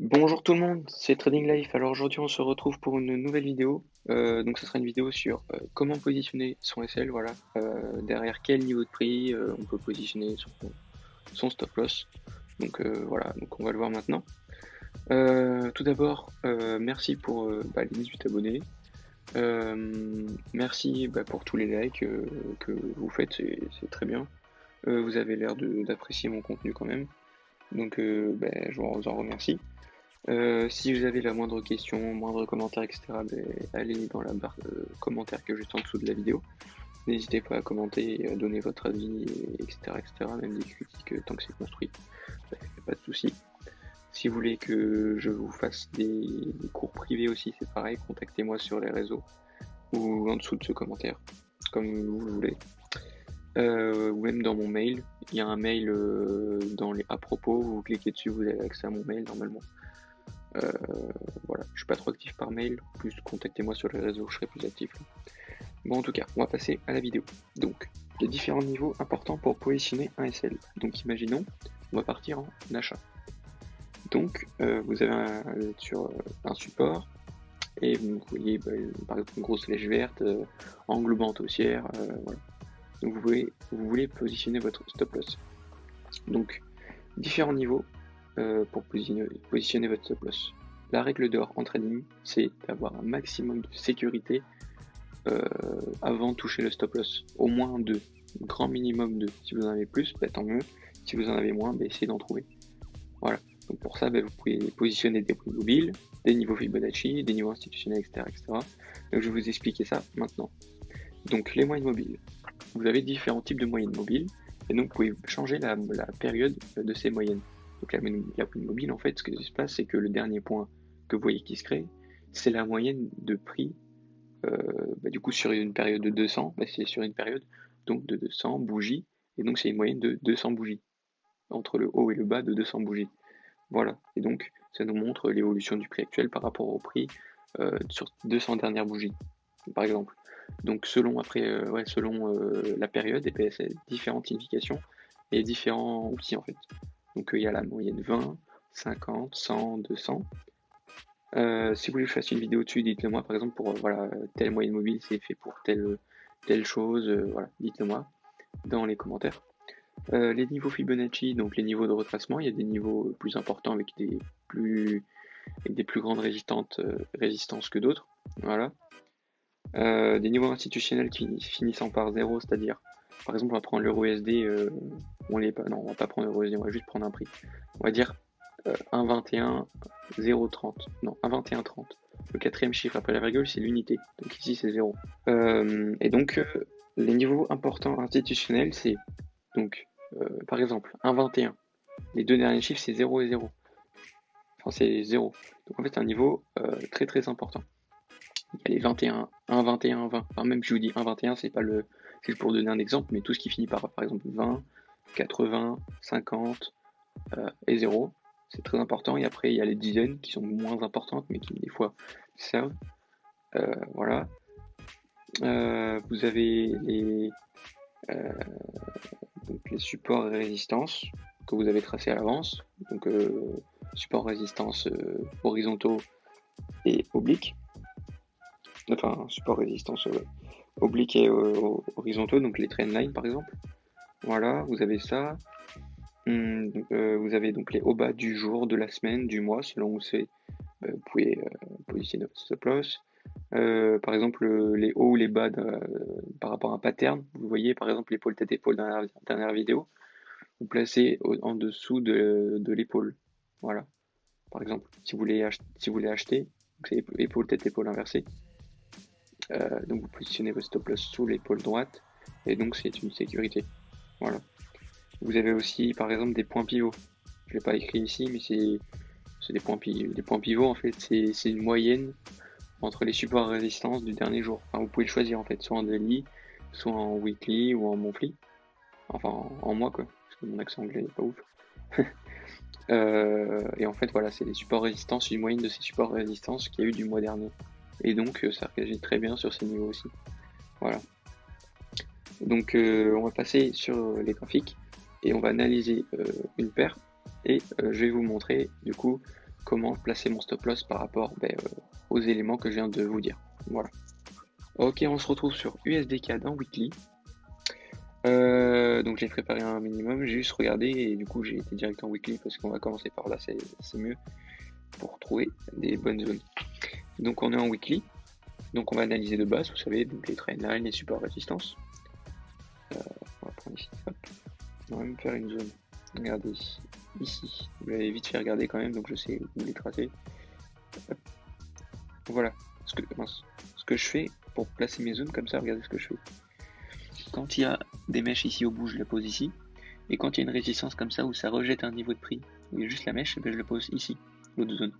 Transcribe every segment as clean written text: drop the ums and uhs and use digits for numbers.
Bonjour tout le monde, c'est Trading Life. Alors aujourd'hui on se retrouve pour une nouvelle vidéo. Donc ce sera une vidéo sur comment positionner son SL, voilà. Derrière quel niveau de prix on peut positionner son stop loss. Donc voilà, donc on va le voir maintenant. Tout d'abord, merci pour les 18 abonnés. Merci pour tous les likes que vous faites, c'est très bien. Vous avez l'air d'apprécier mon contenu quand même. Donc je vous en remercie. Si vous avez la moindre question, moindre commentaire, etc., allez dans la barre de commentaires qui est juste en dessous de la vidéo. N'hésitez pas à commenter, et à donner votre avis, etc., etc., même des critiques tant que c'est construit. Y a pas de souci. Si vous voulez que je vous fasse des cours privés aussi, c'est pareil, contactez-moi sur les réseaux ou en dessous de ce commentaire, comme vous le voulez. Ou même dans mon mail. Il y a un mail dans les à propos, vous cliquez dessus, vous avez accès à mon mail normalement. Euh, voilà, je suis pas trop actif par mail, plus contactez-moi sur les réseaux, je serai plus actif. Bon, en tout cas, on va passer à la vidéo. Donc, les différents niveaux importants pour positionner un SL. Donc, imaginons, on va partir en achat. Donc, vous avez sur un support et vous voyez par exemple une grosse flèche verte englobante haussière. Voilà. Donc, vous voulez positionner votre stop loss. Donc, différents niveaux pour positionner votre stop loss. La règle d'or en trading, c'est d'avoir un maximum de sécurité avant de toucher le stop loss. Au moins 2, grand minimum 2. Si vous en avez plus, tant mieux. Si vous en avez moins, essayez d'en trouver. Voilà. Donc pour ça, vous pouvez positionner des prix mobiles, des niveaux Fibonacci, des niveaux institutionnels, etc., etc. Donc je vais vous expliquer ça maintenant. Donc les moyennes mobiles. Vous avez différents types de moyennes mobiles, et donc vous pouvez changer la période de ces moyennes. Donc la moyenne mobile, en fait, ce qui se passe, c'est que le dernier point que vous voyez qui se crée, c'est la moyenne de prix. Du coup, sur une période de 200, c'est sur une période donc de 200 bougies, et donc c'est une moyenne de 200 bougies, entre le haut et le bas de 200 bougies. Voilà, et donc ça nous montre l'évolution du prix actuel par rapport au prix sur 200 dernières bougies, par exemple. Donc selon la période, c'est différentes significations et différents outils en fait. Donc il y a la moyenne 20, 50, 100, 200. Si vous voulez que je fasse une vidéo dessus, dites-le moi par exemple pour telle moyenne mobile c'est fait pour telle chose, voilà, dites-le moi dans les commentaires. Les niveaux Fibonacci, donc les niveaux de retracement, il y a des niveaux plus importants avec des plus grandes résistances que d'autres. Voilà. Des niveaux institutionnels qui finissant par 0, c'est-à-dire, par exemple, on va prendre l'euro USD, on va pas prendre l'euro USD, on va juste prendre un prix. On va dire 1,21, 0,30. Non, 1,21,30. Le quatrième chiffre après la virgule, c'est l'unité. Donc ici, c'est 0. Et donc, les niveaux importants institutionnels, c'est donc, par exemple, 1,21. Les deux derniers chiffres, c'est 0 et 0. Enfin, c'est 0. Donc en fait, c'est un niveau très très important. Il y a les 21, 1, 21, 20. Enfin, même si je vous dis 1, 21, c'est pas le. C'est pour donner un exemple, mais tout ce qui finit par exemple 20, 80, 50 et 0, c'est très important. Et après, il y a les dizaines qui sont moins importantes, mais qui des fois servent. Voilà. Vous avez euh, les supports et résistances que vous avez tracés à l'avance. Donc, support résistance horizontaux et obliques. Enfin, support résistance oblique et horizontaux, donc les trendlines par exemple. Voilà, vous avez ça. Vous avez donc les hauts bas du jour, de la semaine, du mois, selon où c'est. Vous pouvez positionner votre stop loss. Par exemple, les hauts ou les bas par rapport à un pattern. Vous voyez par exemple l'épaule tête épaule dans la dernière vidéo. Vous placez en dessous de l'épaule. Voilà. Par exemple, si vous voulez acheter, c'est épaule tête épaule inversée. Donc vous positionnez votre stop loss sous l'épaule droite et donc c'est une sécurité. Voilà. Vous avez aussi par exemple des points pivots. Je ne l'ai pas écrit ici, mais c'est des points pivots en fait. C'est une moyenne entre les supports à résistance du dernier jour. Enfin, vous pouvez le choisir en fait, soit en daily, soit en weekly ou en monthly. Enfin en mois quoi, parce que mon accent anglais n'est pas ouf. Et en fait voilà, c'est les supports résistance, une moyenne de ces supports résistance qu'il y a eu du mois dernier. Et donc ça réagit très bien sur ces niveaux aussi. Voilà. Donc on va passer sur les graphiques et on va analyser une paire et je vais vous montrer du coup comment placer mon stop loss par rapport aux éléments que je viens de vous dire. Voilà. Ok, on se retrouve sur USDK dans Weekly. Donc j'ai préparé un minimum, j'ai juste regardé et du coup j'ai été direct en Weekly parce qu'on va commencer par là, c'est mieux pour trouver des bonnes zones. Donc on est en Weekly, donc on va analyser de base, vous savez, donc les trendlines, les supports résistance. On va prendre ici, hop. On va même faire une zone. Regardez ici. Vous l'avez vite fait regarder quand même, donc je sais où les tracer. Hop. Voilà ce que je fais pour placer mes zones comme ça. Regardez ce que je fais. Quand il y a des mèches ici au bout, je les pose ici. Et quand il y a une résistance comme ça où ça rejette un niveau de prix, où il y a juste la mèche, je le pose ici, l'autre zone.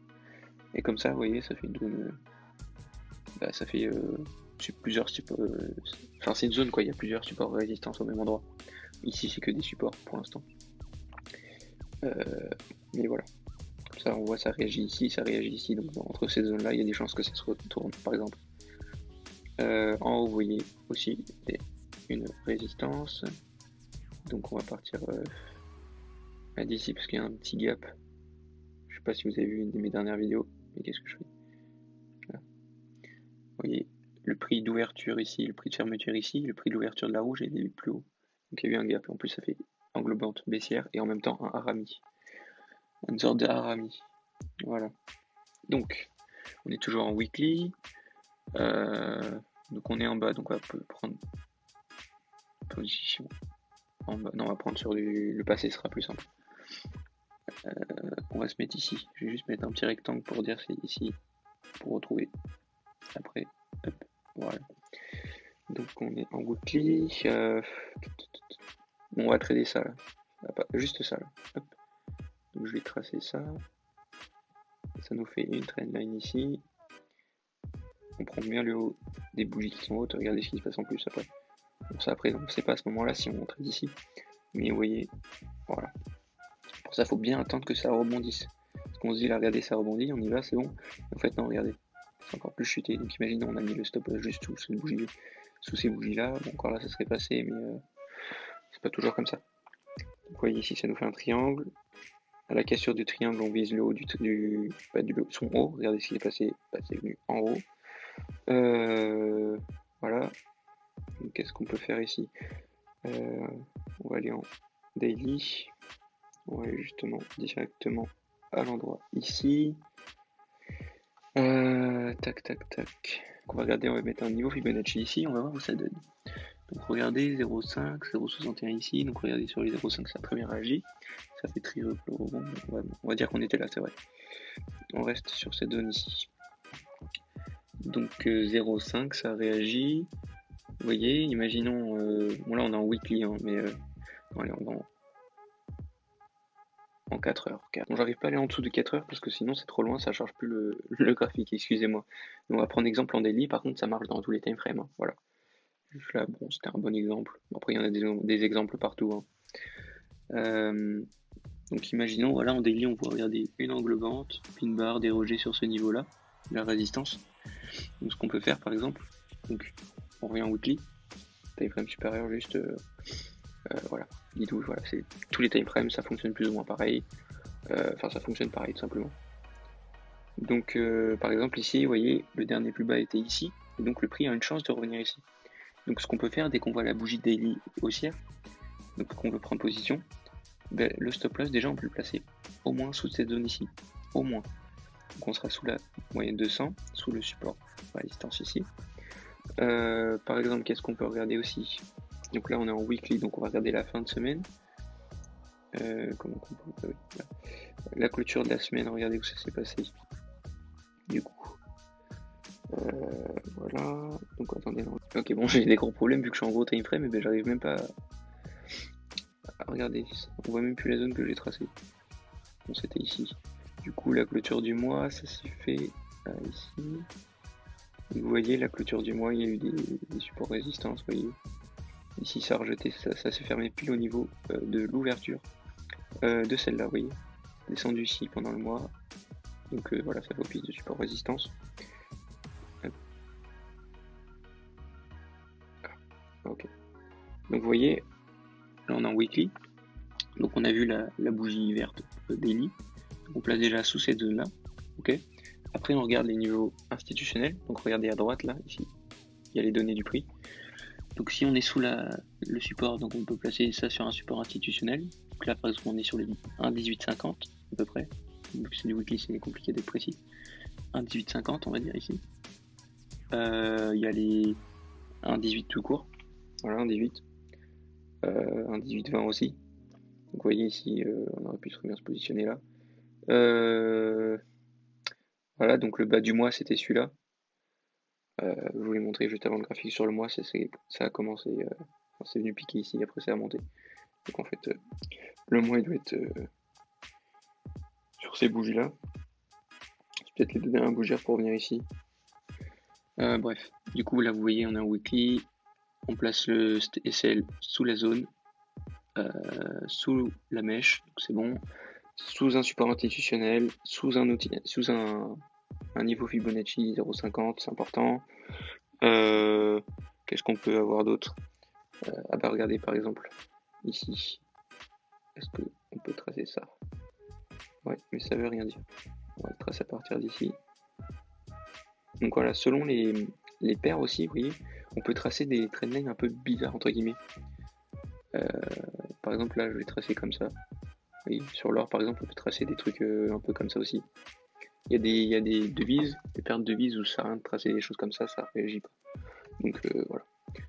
Et comme ça, vous voyez, ça fait une zone. Ça fait plusieurs supports. Enfin, c'est une zone quoi, il y a plusieurs supports résistance au même endroit. Ici, c'est que des supports pour l'instant. Mais voilà. Comme ça, on voit ça réagit ici. Donc, entre ces zones-là, il y a des chances que ça se retourne, par exemple. En haut, vous voyez aussi une résistance. Donc, on va partir d'ici parce qu'il y a un petit gap. Je sais pas si vous avez vu une de mes dernières vidéos, mais qu'est-ce que je fais là. Vous voyez le prix d'ouverture ici, le prix de fermeture ici, le prix d'ouverture de la rouge est plus haut. Donc, il y a eu un gap. En plus, ça fait englobante baissière et en même temps un harami. Une sorte de harami. Voilà. Donc, on est toujours en weekly. Donc, on est en bas. Donc, on va prendre position en bas. Non, on va prendre sur le passé, ce sera plus simple. On va se mettre ici. Je vais juste mettre un petit rectangle pour dire c'est ici. Pour retrouver. Après, hop, voilà. Donc, on est en weekly. Bon, on va trader ça là. Juste ça là. Hop. Donc, je vais tracer ça. Ça nous fait une trendline ici. On prend bien le haut des bougies qui sont hautes. Regardez ce qui se passe en plus après. Bon, ça après, on ne sait pas à ce moment-là si on trade ici. Mais vous voyez, voilà. Pour ça, il faut bien attendre que ça rebondisse. Parce qu'on se dit là, regardez, ça rebondit, on y va, c'est bon. En fait, non, regardez, c'est encore plus chuté. Donc imaginons, on a mis le stop juste sous ces bougies-là. Bon, encore là, ça serait passé, mais c'est pas toujours comme ça. Donc, vous voyez ici, ça nous fait un triangle. À la cassure du triangle, on vise le haut son haut. Regardez ce qui est passé. C'est venu en haut. Voilà. Qu'est-ce qu'on peut faire ici? On va aller en daily. On va aller justement directement à l'endroit ici. Tac. On va regarder, on va mettre un niveau Fibonacci ici. On va voir où ça donne. Donc regardez 0,5, 0,61 ici. Donc regardez sur les 0,5, ça a très bien réagi. Ça fait très bon. On va dire qu'on était là, c'est vrai. On reste sur cette zone ici. Donc 0,5, ça réagit. Vous voyez, imaginons, bon là on est en weekly, hein, mais allez, on va en 4 heures. Bon, j'arrive pas à aller en dessous de 4 heures parce que sinon c'est trop loin, ça charge plus le graphique, excusez-moi. On va prendre exemple en daily, par contre ça marche dans tous les time frames, hein, voilà. Là, bon, c'était un bon exemple. Après, il y en a des exemples partout. Hein. Donc imaginons, voilà, en daily, on peut regarder une englobante, puis une barre dérogée sur ce niveau-là, la résistance. Donc ce qu'on peut faire par exemple, donc on revient en weekly, time frame supérieur juste, voilà, dites-vous, voilà, c'est tous les time frames, ça fonctionne plus ou moins pareil, enfin ça fonctionne pareil tout simplement. Donc par exemple ici, vous voyez, le dernier plus bas était ici, et donc le prix a une chance de revenir ici. Donc ce qu'on peut faire dès qu'on voit la bougie daily haussière, donc qu'on veut prendre position, ben, le stop loss déjà on peut le placer au moins sous cette zone ici, au moins. Donc on sera sous la moyenne 200, sous le support résistance ici. Par exemple, qu'est-ce qu'on peut regarder aussi? Donc là on est en weekly, donc on va regarder la fin de semaine. Comment on peut... La clôture de la semaine, regardez où ça s'est passé. Du coup. Voilà. Donc attendez. Non. Ok, bon, j'ai des gros problèmes vu que je suis en gros time frame, et ben j'arrive même pas à regarder. On voit même plus la zone que j'ai tracée. Bon, c'était ici. Du coup, la clôture du mois, ça s'est fait ici. Et vous voyez, la clôture du mois, il y a eu des supports résistance, vous voyez. Ici, ça a rejeté, ça s'est fermé pile au niveau de l'ouverture de celle-là, vous voyez. Descendu ici pendant le mois. Donc voilà, ça fait office de support résistance. Ok. Donc vous voyez, là on est en weekly. Donc on a vu la bougie verte daily. Donc on place déjà sous cette zone là. ok. Après, on regarde les niveaux institutionnels. Donc, regardez à droite, là, ici, il y a les données du prix. Donc, si on est sous le support, donc on peut placer ça sur un support institutionnel. Donc là, par exemple, on est sur les 1,1850 à peu près. Donc, c'est du weekly, c'est compliqué d'être précis. 1,1850, on va dire ici. Il y a les 1,18 tout court. Voilà, 1,18. 1,1820 aussi. Donc, vous voyez ici, on aurait pu très bien se positionner là. Voilà, donc le bas du mois, c'était celui-là. Je vous l'ai montré juste avant le graphique sur le mois, ça a commencé, c'est venu piquer ici, après ça a monté. Donc en fait, le mois il doit être sur ces bougies-là. C'est peut-être les deux dernières bougies pour venir ici. Bref, du coup là vous voyez on est en weekly, on place le SL sous la zone, sous la mèche, donc c'est bon, sous un support institutionnel, sous un niveau Fibonacci 0,50, c'est important. Qu'est-ce qu'on peut avoir d'autre? Ah bah regardez par exemple ici, est-ce qu'on peut tracer ça? Ouais, mais ça veut rien dire. On va le tracer à partir d'ici. Donc voilà, selon les paires aussi, vous voyez, on peut tracer des trendlines un peu bizarres entre guillemets. Par exemple là, je vais tracer comme ça. Oui, sur l'or par exemple, on peut tracer des trucs un peu comme ça aussi. Il y a des devises, des paires de devises où ça sert à rien de tracer des choses comme ça réagit pas. Donc voilà.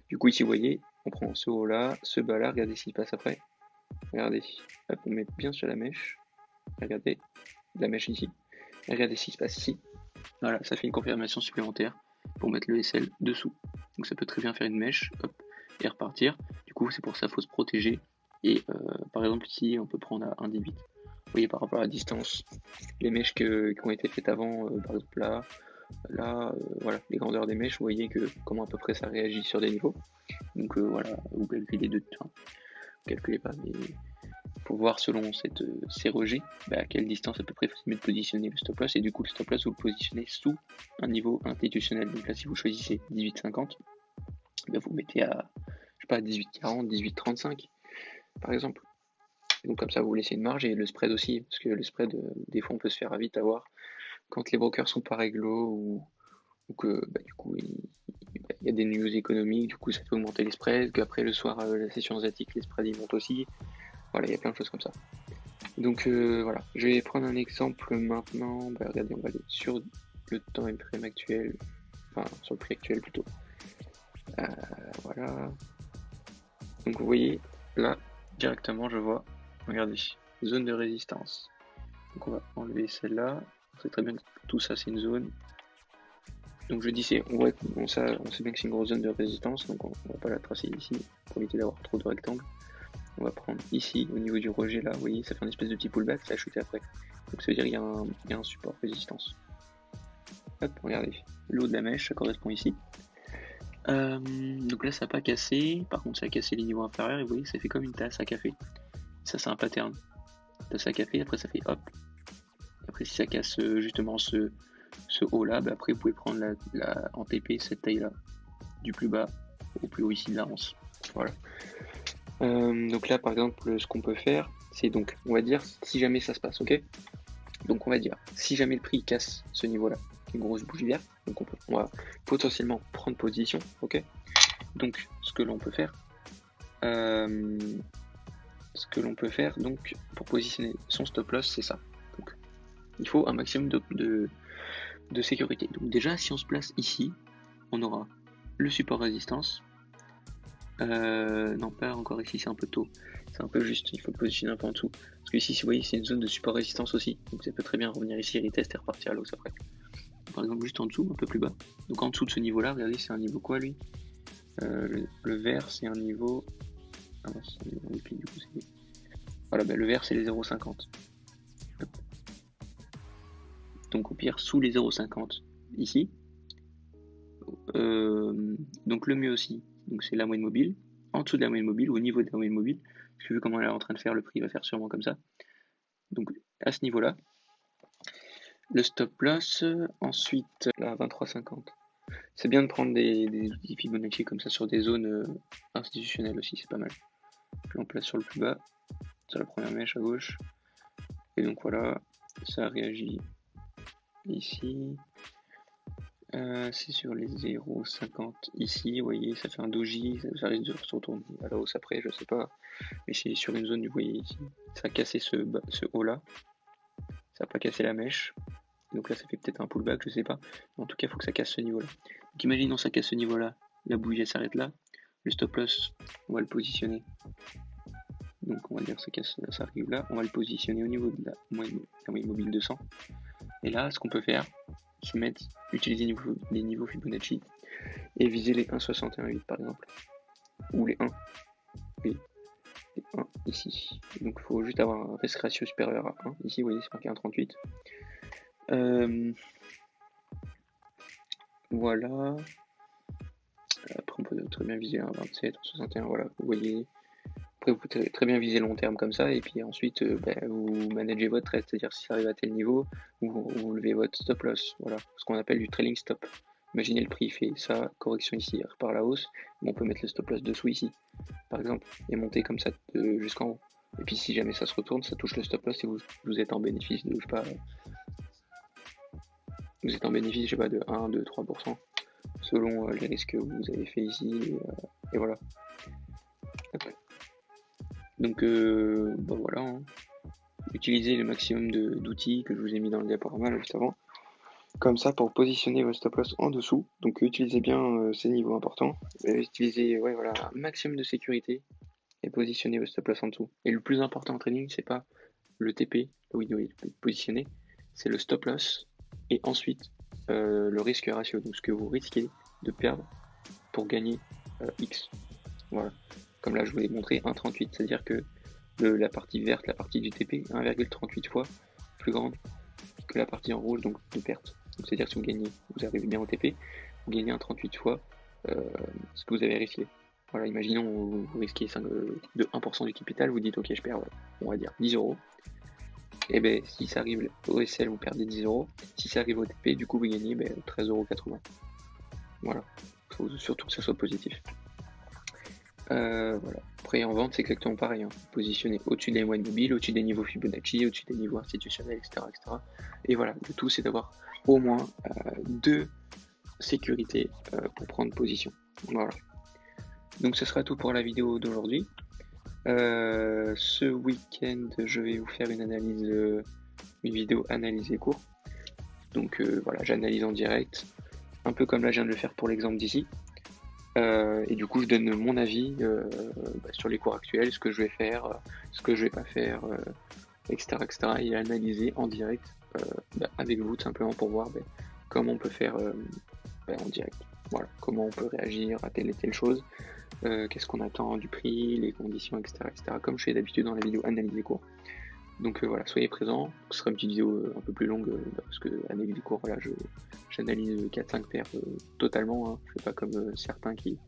Du coup ici vous voyez, on prend ce haut là, ce bas là, regardez ce qui se passe après. Regardez, hop, on met bien sur la mèche. Regardez, la mèche ici. Et regardez ce qui se passe ici. Voilà, ça fait une confirmation supplémentaire pour mettre le SL dessous. Donc ça peut très bien faire une mèche, hop, et repartir. Du coup, c'est pour ça qu'il faut se protéger. Et par exemple ici, on peut prendre à 1,18. Vous voyez par rapport à la distance, les mèches qui ont été faites avant, par exemple là, voilà, les grandeurs des mèches, vous voyez comment à peu près ça réagit sur des niveaux. Donc voilà, vous calculez calculez pas, mais faut voir selon ces rejets, à quelle distance à peu près faut de positionner le stop loss, et du coup le stop loss vous le positionnez sous un niveau institutionnel. Donc là si vous choisissez 18,50, vous mettez à, je sais pas, 18,40, 18,35 par exemple. Et donc comme ça vous laissez une marge, et le spread aussi, parce que le spread des fois on peut se faire vite avoir quand les brokers sont pas réglo, ou que du coup il y a des news économiques, du coup ça fait augmenter les spreads, qu'après le soir la session asiatique les spreads ils montent aussi. Voilà, il y a plein de choses comme ça. Donc voilà, je vais prendre un exemple maintenant. Regardez, on va aller sur le time frame actuel, enfin sur le prix actuel plutôt. Voilà. Donc vous voyez, là, directement je vois, regardez, zone de résistance. Donc on va enlever celle-là. On sait très bien que tout ça c'est une zone. Donc je dis on sait bien que c'est une grosse zone de résistance, donc on va pas la tracer ici pour éviter d'avoir trop de rectangles. On va prendre ici, au niveau du rejet là, vous voyez, ça fait une espèce de petit pullback, ça a chuté après. Donc ça veut dire qu'il y a un support résistance. Hop, regardez, le haut de la mèche, ça correspond ici. Donc là, ça n'a pas cassé, par contre, ça a cassé les niveaux inférieurs, et vous voyez, ça fait comme une tasse à café. Ça, c'est un pattern. Tasse à café, après, ça fait hop. Après, si ça casse justement ce haut là, après, vous pouvez prendre en TP cette taille là, du plus bas au plus haut ici de la once. Voilà. Donc là, par exemple, ce qu'on peut faire, c'est donc, on va dire, si jamais ça se passe, ok? Donc on va dire, si jamais le prix casse ce niveau-là, une grosse bougie verte, donc on va potentiellement prendre position, ok? Donc ce que l'on peut faire, donc pour positionner son stop loss, c'est ça. Donc il faut un maximum de sécurité. Donc déjà, si on se place ici, on aura le support résistance. Non, pas encore ici, c'est un peu tôt. C'est un peu juste, il faut le positionner un peu en dessous. Parce que ici, si vous voyez, c'est une zone de support résistance aussi. Donc ça peut très bien revenir ici, retest et repartir à l'os après. Par exemple, juste en dessous, un peu plus bas. Donc en dessous de ce niveau-là, regardez, c'est un niveau quoi lui? Le vert, c'est un niveau. Ah non, c'est un niveau weekly, du coup, c'est. Voilà, le vert, c'est les 0,50. Donc au pire, sous les 0,50 ici. Donc le mieux aussi, donc c'est la moyenne mobile, en dessous de la moyenne mobile, au niveau de la moyenne mobile, parce que vu comment elle est en train de faire, le prix va faire sûrement comme ça. Donc à ce niveau-là, le stop loss, ensuite là 23,50. C'est bien de prendre des outils Fibonacci comme ça sur des zones institutionnelles aussi, c'est pas mal. Puis on place sur le plus bas, sur la première mèche à gauche, et donc voilà, ça réagit ici. C'est sur les 0,50 ici, vous voyez, ça fait un doji, ça risque de se retourner à la hausse après, je sais pas. Mais c'est sur une zone, vous voyez ici, ça a cassé ce haut là, ça a pas cassé la mèche. Donc là ça fait peut-être un pullback, je sais pas. En tout cas, il faut que ça casse ce niveau là. Donc imaginons ça casse ce niveau là, la bougie elle s'arrête là, le stop loss, on va le positionner. Donc on va dire ça arrive là, on va le positionner au niveau de la moyenne mobile 200. Et là, ce qu'on peut faire, c'est utiliser les niveaux Fibonacci et viser les 1,61,8 par exemple. Ou les 1. Oui, les 1 ici. Donc il faut juste avoir un risk ratio supérieur à 1. Ici, vous voyez, c'est marqué 1,38. Voilà. Après, on peut très bien viser un 27, 61, voilà, vous voyez. Après, vous pouvez très bien viser long terme comme ça, et puis ensuite, vous managez votre trade, c'est-à-dire si ça arrive à tel niveau, vous levez votre stop loss, voilà, ce qu'on appelle du trailing stop. Imaginez le prix fait ça, correction ici, il repart à la hausse, on peut mettre le stop loss dessous ici, par exemple, et monter comme ça jusqu'en haut. Et puis si jamais ça se retourne, ça touche le stop loss et vous êtes en bénéfice de, je sais pas, vous êtes en bénéfice, je sais pas, de 1, 2, 3%, selon les risques que vous avez fait ici, et voilà. Donc voilà, hein. Utilisez le maximum d'outils que je vous ai mis dans le diaporama juste avant. Comme ça pour positionner votre stop loss en dessous. Donc utilisez bien ces niveaux importants. Utilisez un maximum de sécurité et positionnez votre stop loss en dessous. Et le plus important en trading, c'est pas le TP, là où il doit être positionné, c'est le stop loss et ensuite le risque ratio, donc ce que vous risquez de perdre pour gagner X. Voilà. Comme là je vous l'ai montré, 1,38, c'est-à-dire que la partie verte, la partie du TP, 1,38 fois plus grande que la partie en rouge, donc de perte. Donc c'est-à-dire si vous gagnez, vous arrivez bien au TP, vous gagnez 1,38 fois ce que vous avez risqué. Voilà, imaginons vous risquez de 1% du capital, vous dites ok je perds, on va dire 10 euros. Et bien si ça arrive au SL, vous perdez 10 euros. Si ça arrive au TP, du coup vous gagnez 13,80 €. Voilà, il faut surtout que ça soit positif. Voilà. Après en vente c'est exactement pareil, hein. Positionner au-dessus des moyennes mobiles, au-dessus des niveaux Fibonacci, au-dessus des niveaux institutionnels, etc. Et voilà, le tout c'est d'avoir au moins 2 sécurités pour prendre position. Voilà. Donc ce sera tout pour la vidéo d'aujourd'hui. Ce week-end je vais vous faire une vidéo analyse des cours. Donc voilà, j'analyse en direct, un peu comme là je viens de le faire pour l'exemple d'ici. Et du coup, je donne mon avis sur les cours actuels, ce que je vais faire, ce que je vais pas faire, etc., et analyser en direct avec vous tout simplement pour voir comment on peut faire en direct. Voilà, comment on peut réagir à telle et telle chose, qu'est-ce qu'on attend du prix, les conditions, etc., comme je fais d'habitude dans la vidéo analyse des cours. Donc voilà, soyez présents. Ce sera une petite vidéo un peu plus longue parce que analyse des cours, voilà, j'analyse 4-5 paires totalement. Hein. Je fais pas comme certains qui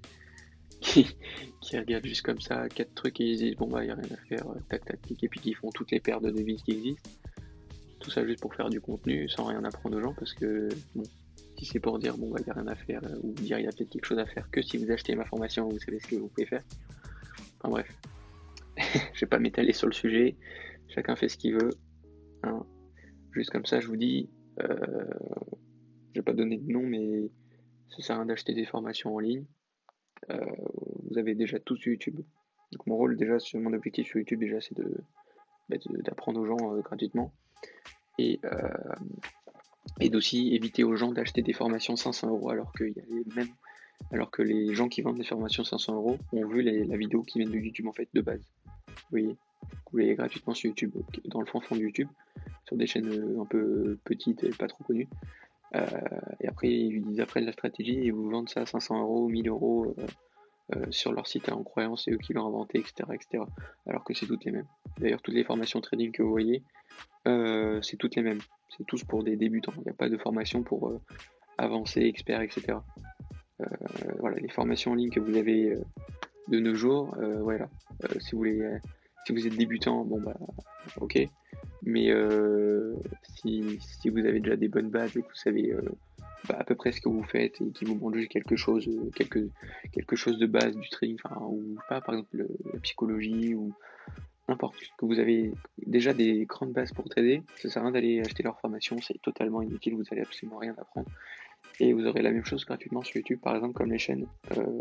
regardent juste comme ça 4 trucs et ils disent bon bah y a rien à faire, tac tac tic, et puis qui font toutes les paires de devises qui existent. Tout ça juste pour faire du contenu sans rien apprendre aux gens parce que bon, si c'est pour dire bon bah y a rien à faire ou dire il y a peut-être quelque chose à faire que si vous achetez ma formation vous savez ce que vous pouvez faire. Enfin bref, je vais pas m'étaler sur le sujet. Chacun fait ce qu'il veut. Hein. Juste comme ça, je vous dis, je vais pas donner de nom, mais ça sert à rien d'acheter des formations en ligne. Vous avez déjà tout sur YouTube. Donc mon rôle déjà, mon objectif sur YouTube déjà, c'est d'apprendre aux gens gratuitement et d'aussi éviter aux gens d'acheter des formations 500 € alors que les gens qui vendent des formations 500 € ont vu la vidéo qui vient de YouTube en fait de base. Vous voyez, vous voyez gratuitement sur YouTube, dans le fond de YouTube, sur des chaînes un peu petites et pas trop connues. Et après, ils apprennent la stratégie et vous vendent ça à 500 €, 1000 € sur leur site en croyant c'est eux qui l'ont inventé, etc. Alors que c'est toutes les mêmes. D'ailleurs, toutes les formations trading que vous voyez, c'est toutes les mêmes. C'est tous pour des débutants. Il n'y a pas de formation pour avancer, expert, etc. Voilà, les formations en ligne que vous avez de nos jours, voilà. Si vous êtes débutant, bon bah ok. Mais si vous avez déjà des bonnes bases et que vous savez à peu près ce que vous faites et qui vous montre juste quelque chose de base du trading, enfin ou pas, par exemple la psychologie ou importe que vous avez déjà des grandes bases pour trader, ça sert à rien d'aller acheter leur formation, c'est totalement inutile, vous allez absolument rien apprendre. Et vous aurez la même chose gratuitement sur YouTube, par exemple, comme les chaînes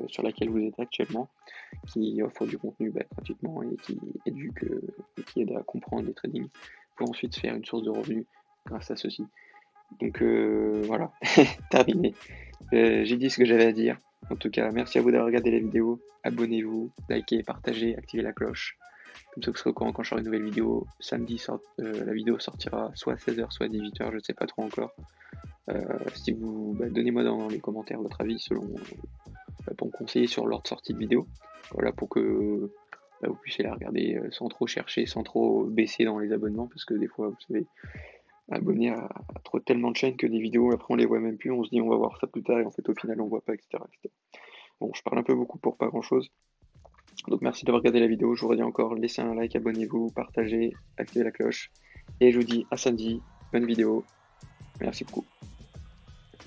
sur laquelle vous êtes actuellement, qui offrent du contenu gratuitement et qui éduquent et qui aident à comprendre le trading pour ensuite se faire une source de revenus grâce à ceci. Donc voilà, terminé. J'ai dit ce que j'avais à dire. En tout cas, merci à vous d'avoir regardé la vidéo. Abonnez-vous, likez, partagez, activez la cloche. Comme ça, vous serez au courant quand je ferai une nouvelle vidéo. Samedi, la vidéo sortira soit à 16h, soit à 18h, je ne sais pas trop encore. Si vous donnez-moi dans les commentaires votre avis selon pour me conseiller sur l'ordre de sortie de vidéo. Voilà, pour que vous puissiez la regarder sans trop chercher, sans trop baisser dans les abonnements, parce que des fois, vous savez, abonner à trop tellement de chaînes que des vidéos, après on les voit même plus, on se dit on va voir ça plus tard, et en fait au final on voit pas, etc., etc. Bon, je parle un peu beaucoup pour pas grand chose. Donc merci d'avoir regardé la vidéo, je vous redis encore, laissez un like, abonnez-vous, partagez, activez la cloche, et je vous dis à samedi, bonne vidéo, merci beaucoup,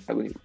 abonnez-vous.